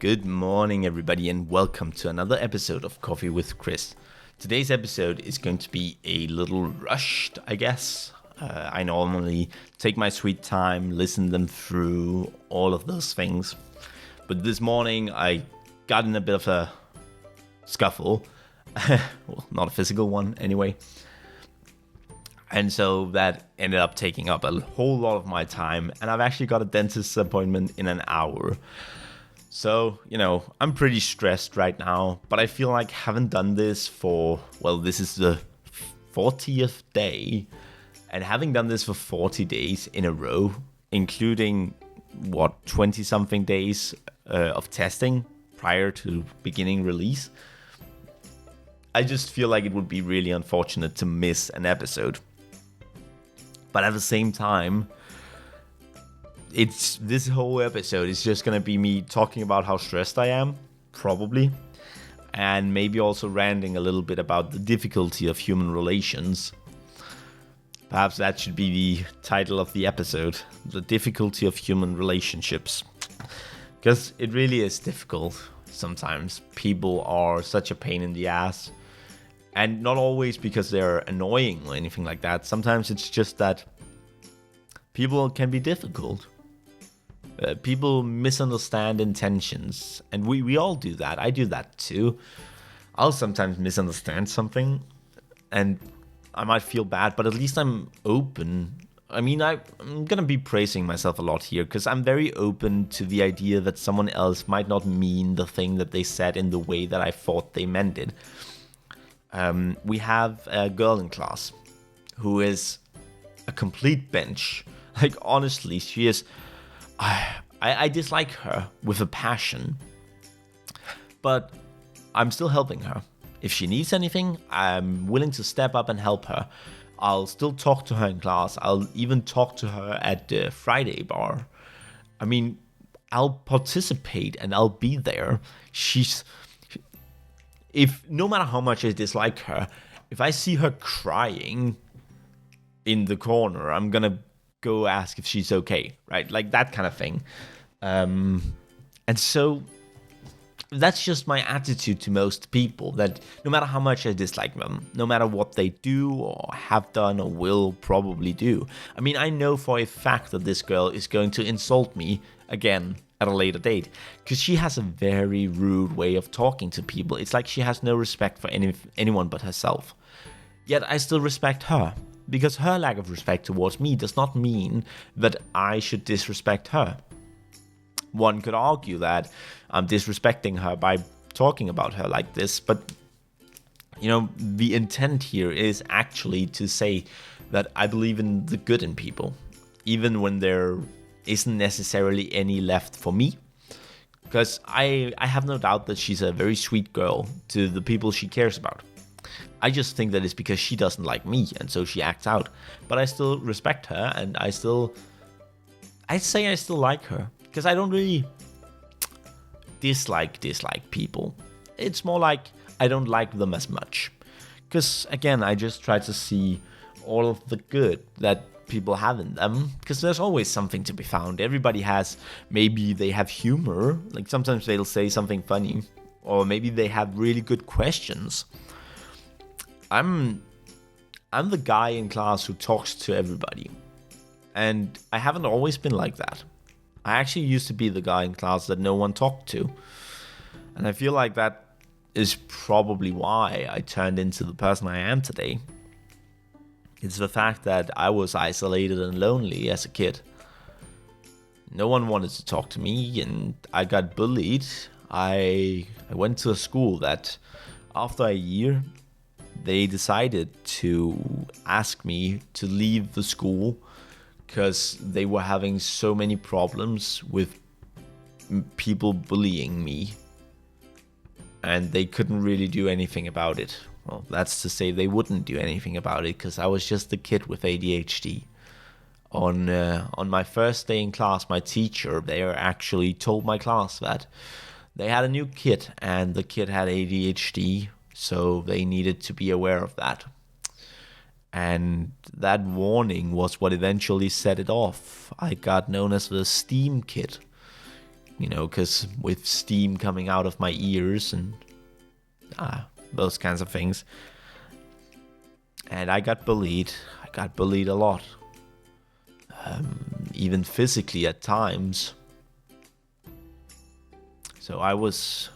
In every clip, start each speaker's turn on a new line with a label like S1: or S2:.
S1: Good morning, everybody, and welcome to another episode of Coffee with Chris. Today's episode is going to be a little rushed, I guess. I normally take my sweet time, listen them through, all of those things. But this morning, I got in a bit of a scuffle. Well, not a physical one, anyway. And so that ended up taking up a whole lot of my time. And I've actually got a dentist appointment in an hour. So, I'm pretty stressed right now. But I feel like I haven't done this this is the 40th day. And having done this for 40 days in a row, including, 20-something days of testing prior to beginning release, I just feel like it would be really unfortunate to miss an episode. But at the same time, this whole episode is just going to be me talking about how stressed I am, probably, and maybe also ranting a little bit about the difficulty of human relations. Perhaps that should be the title of the episode, The Difficulty of Human Relationships. Because it really is difficult sometimes. People are such a pain in the ass. And not always because they're annoying or anything like that. Sometimes it's just that people can be difficult. People misunderstand intentions. And we all do that. I do that too. I'll sometimes misunderstand something. And I might feel bad, but at least I'm open. I mean, I'm going to be praising myself a lot here because I'm very open to the idea that someone else might not mean the thing that they said in the way that I thought they meant it. We have a girl in class who is a complete bench. Like, honestly, she is... I dislike her with a passion. But I'm still helping her. If she needs anything, I'm willing to step up and help her. I'll still talk to her in class. I'll even talk to her at the Friday bar. I mean, I'll participate and I'll be there. No matter how much I dislike her, if I see her crying in the corner, I'm gonna go ask if she's okay, right? Like that kind of thing. And so that's just my attitude to most people, that no matter how much I dislike them, no matter what they do or have done or will probably do. I mean, I know for a fact that this girl is going to insult me again at a later date, because she has a very rude way of talking to people. It's like she has no respect for anyone but herself. Yet I still respect her, because her lack of respect towards me does not mean that I should disrespect her. One could argue that I'm disrespecting her by talking about her like this, but the intent here is actually to say that I believe in the good in people, even when there isn't necessarily any left for me. Because I have no doubt that she's a very sweet girl to the people she cares about. I just think that it's because she doesn't like me, and so she acts out. But I still respect her, and I'd say I still like her. Because I don't really dislike people. It's more like I don't like them as much. Because, again, I just try to see all of the good that people have in them. Because there's always something to be found. Everybody maybe they have humor. Like sometimes they'll say something funny. Or maybe they have really good questions. I'm the guy in class who talks to everybody. And I haven't always been like that. I actually used to be the guy in class that no one talked to. And I feel like that is probably why I turned into the person I am today. It's the fact that I was isolated and lonely as a kid. No one wanted to talk to me, and I got bullied. I went to a school that, after a year, they decided to ask me to leave the school because they were having so many problems with people bullying me. And they couldn't really do anything about it. Well, that's to say they wouldn't do anything about it because I was just a kid with ADHD. On my first day in class, my teacher there actually told my class that they had a new kid and the kid had ADHD, so they needed to be aware of that. And that warning was what eventually set it off. I got known as the STEAM kid because with steam coming out of my ears and those kinds of things. And I got bullied. I got bullied a lot. Even physically at times. So I was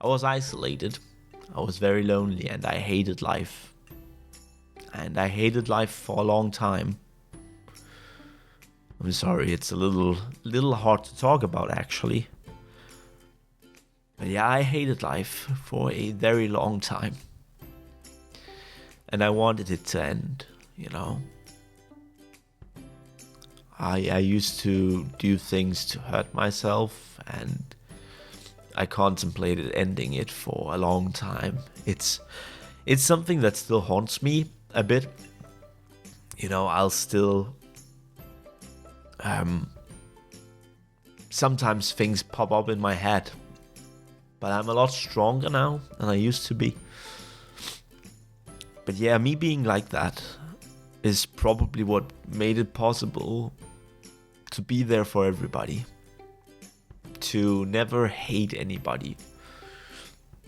S1: isolated. I was very lonely and I hated life. And I hated life for a long time. I'm sorry, it's a little hard to talk about actually. But yeah, I hated life for a very long time. And I wanted it to end, I used to do things to hurt myself, and I contemplated ending it for a long time. It's something that still haunts me a bit. I'll still sometimes things pop up in my head, but I'm a lot stronger now than I used to be. But yeah, me being like that is probably what made it possible to be there for everybody. To never hate anybody.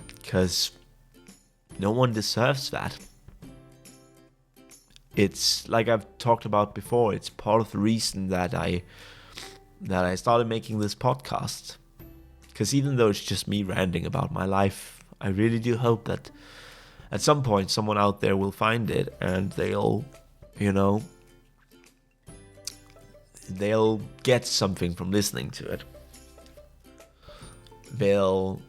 S1: Because no one deserves that. It's like I've talked about before, it's part of the reason that I started making this podcast. Because even though it's just me ranting about my life, I really do hope that at some point someone out there will find it and they'll get something from listening to it. They'll,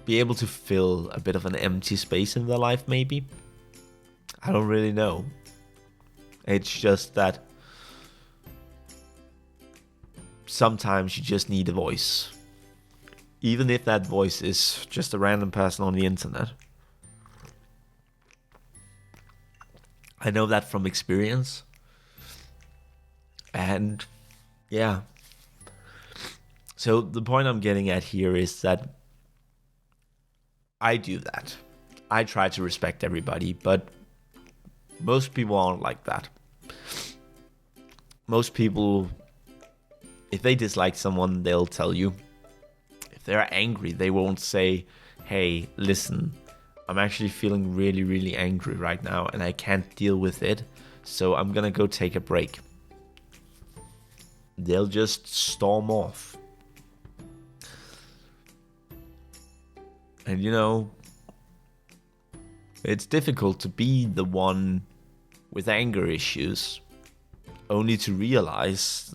S1: be able to fill a bit of an empty space in their life, maybe. I don't really know. It's just that sometimes you just need a voice. Even if that voice is just a random person on the internet. I know that from experience. And yeah. So the point I'm getting at here is that I do that. I try to respect everybody, but most people aren't like that. Most people, if they dislike someone, they'll tell you. If they're angry, they won't say, hey, listen, I'm actually feeling really, really angry right now and I can't deal with it, so I'm gonna go take a break. They'll just storm off. And it's difficult to be the one with anger issues, only to realize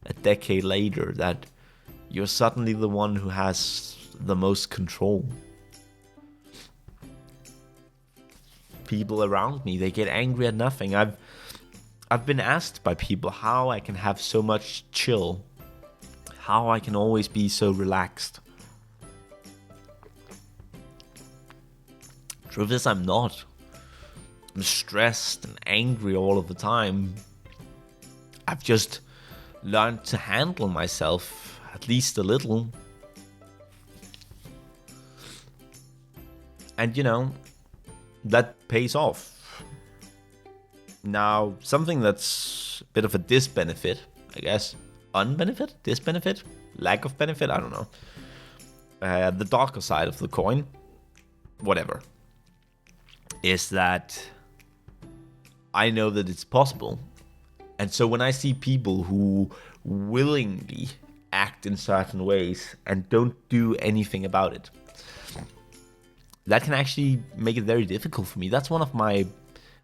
S1: a decade later that you're suddenly the one who has the most control. People around me, they get angry at nothing. I've been asked by people how I can have so much chill, how I can always be so relaxed. Truth is, I'm not. I'm stressed and angry all of the time. I've just learned to handle myself, at least a little. And that pays off. Now, something that's a bit of a disbenefit, I guess. Unbenefit? Disbenefit? Lack of benefit? I don't know. The darker side of the coin, whatever, is that I know that it's possible. And so when I see people who willingly act in certain ways and don't do anything about it, that can actually make it very difficult for me. That's one of my,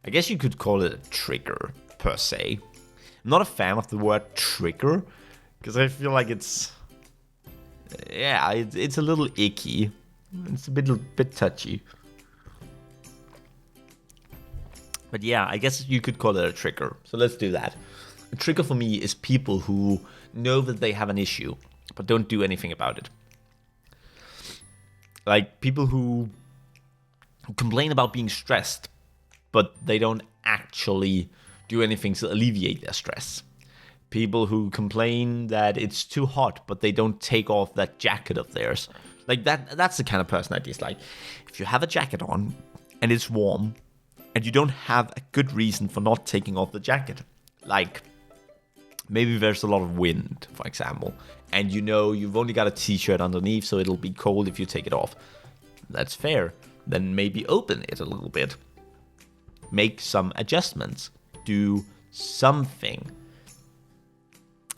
S1: I guess you could call it a trigger, per se. I'm not a fan of the word trigger, because I feel like it's a little icky. It's a bit touchy. But yeah, I guess you could call it a trigger. So let's do that. A trigger for me is people who know that they have an issue, but don't do anything about it. Like people who complain about being stressed, but they don't actually do anything to alleviate their stress. People who complain that it's too hot, but they don't take off that jacket of theirs. Like that's the kind of person I dislike. If you have a jacket on and it's warm, and you don't have a good reason for not taking off the jacket, like Maybe there's a lot of wind, for example, and you know you've only got a t-shirt underneath, so it'll be cold if you take it off. That's fair. Then maybe open it a little bit. Make some adjustments. Do something.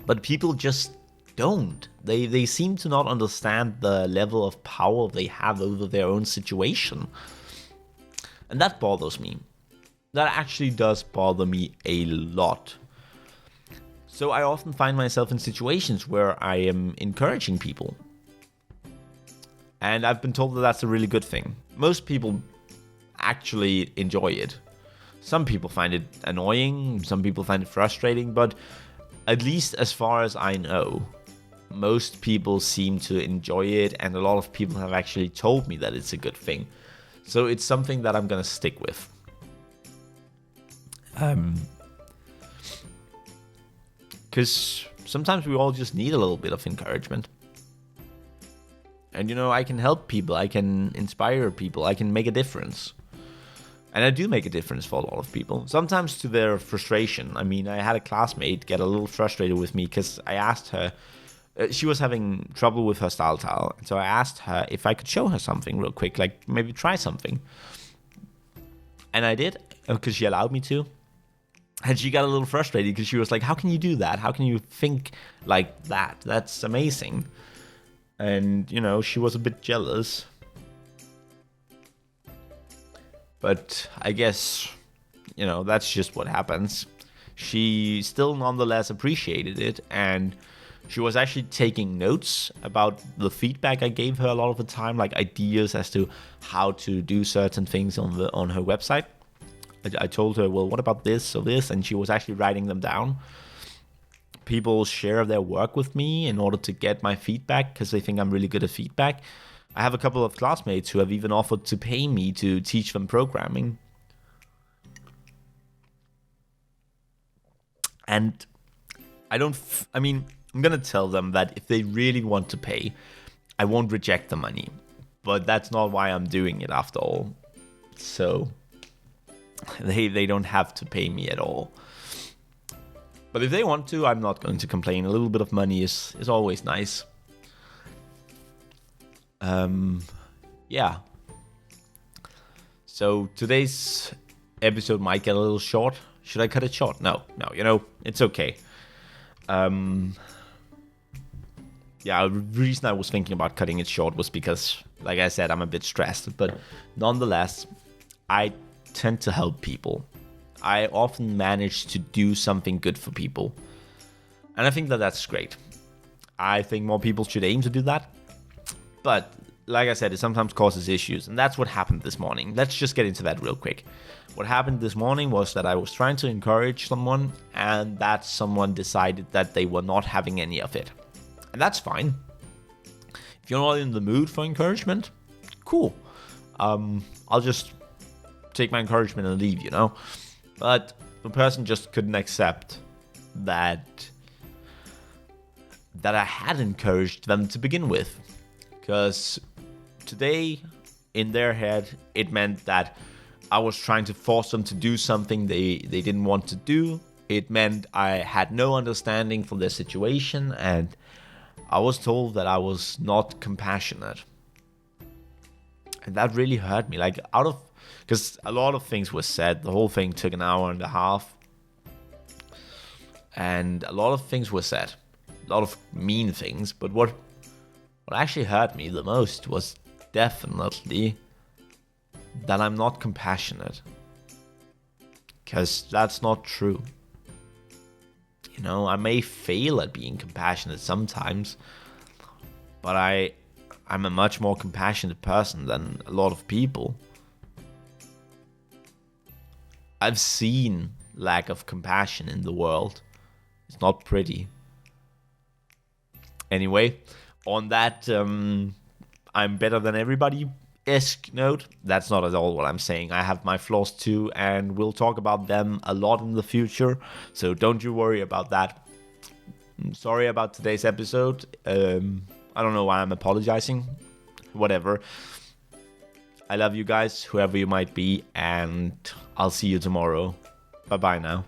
S1: But people just don't. They seem to not understand the level of power they have over their own situation. And that bothers me. That actually does bother me a lot. So I often find myself in situations where I am encouraging people. And I've been told that that's a really good thing. Most people actually enjoy it. Some people find it annoying, some people find it frustrating, but at least as far as I know, most people seem to enjoy it, and a lot of people have actually told me that it's a good thing. So it's something that I'm gonna stick with. Because sometimes we all just need a little bit of encouragement. And you know, I can help people, I can inspire people, I can make a difference. And I do make a difference for a lot of people. Sometimes to their frustration. I mean, I had a classmate get a little frustrated with me because I asked her, she was having trouble with her style tile. So I asked her if I could show her something real quick, like maybe try something. And I did, because she allowed me to. And she got a little frustrated because she was like, how can you do that? How can you think like that? That's amazing. And, you know, she was a bit jealous. But I guess, you know, that's just what happens. She still nonetheless appreciated it, and she was actually taking notes about the feedback I gave her a lot of the time, like ideas as to how to do certain things on her website. I told her, well, what about this or this? And she was actually writing them down. People share their work with me in order to get my feedback because they think I'm really good at feedback. I have a couple of classmates who have even offered to pay me to teach them programming. And I'm going to tell them that if they really want to pay, I won't reject the money. But that's not why I'm doing it after all. So they don't have to pay me at all. But if they want to, I'm not going to complain. A little bit of money is always nice. Yeah. So today's episode might get a little short. Should I cut it short? No, you know, it's okay. Yeah, the reason I was thinking about cutting it short was because, like I said, I'm a bit stressed. But nonetheless, I tend to help people. I often manage to do something good for people. And I think that that's great. I think more people should aim to do that. But like I said, it sometimes causes issues. And that's what happened this morning. Let's just get into that real quick. What happened this morning was that I was trying to encourage someone, and that someone decided that they were not having any of it. And that's fine. If you're not in the mood for encouragement, cool. I'll just take my encouragement and leave, you know? But the person just couldn't accept that I had encouraged them to begin with. Because today, in their head, it meant that I was trying to force them to do something they didn't want to do. It meant I had no understanding for their situation, and I was told that I was not compassionate. And that really hurt me. Like, because a lot of things were said. The whole thing took an hour and a half. And a lot of things were said. A lot of mean things. But what actually hurt me the most was definitely that I'm not compassionate. Because that's not true. You know, I may fail at being compassionate sometimes. But I'm a much more compassionate person than a lot of people. I've seen lack of compassion in the world. It's not pretty. Anyway, on that I'm better than everybody-esque note, that's not at all what I'm saying. I have my flaws too, and we'll talk about them a lot in the future, so don't you worry about that. I'm sorry about today's episode. I don't know why I'm apologizing. Whatever. I love you guys, whoever you might be, and I'll see you tomorrow. Bye-bye now.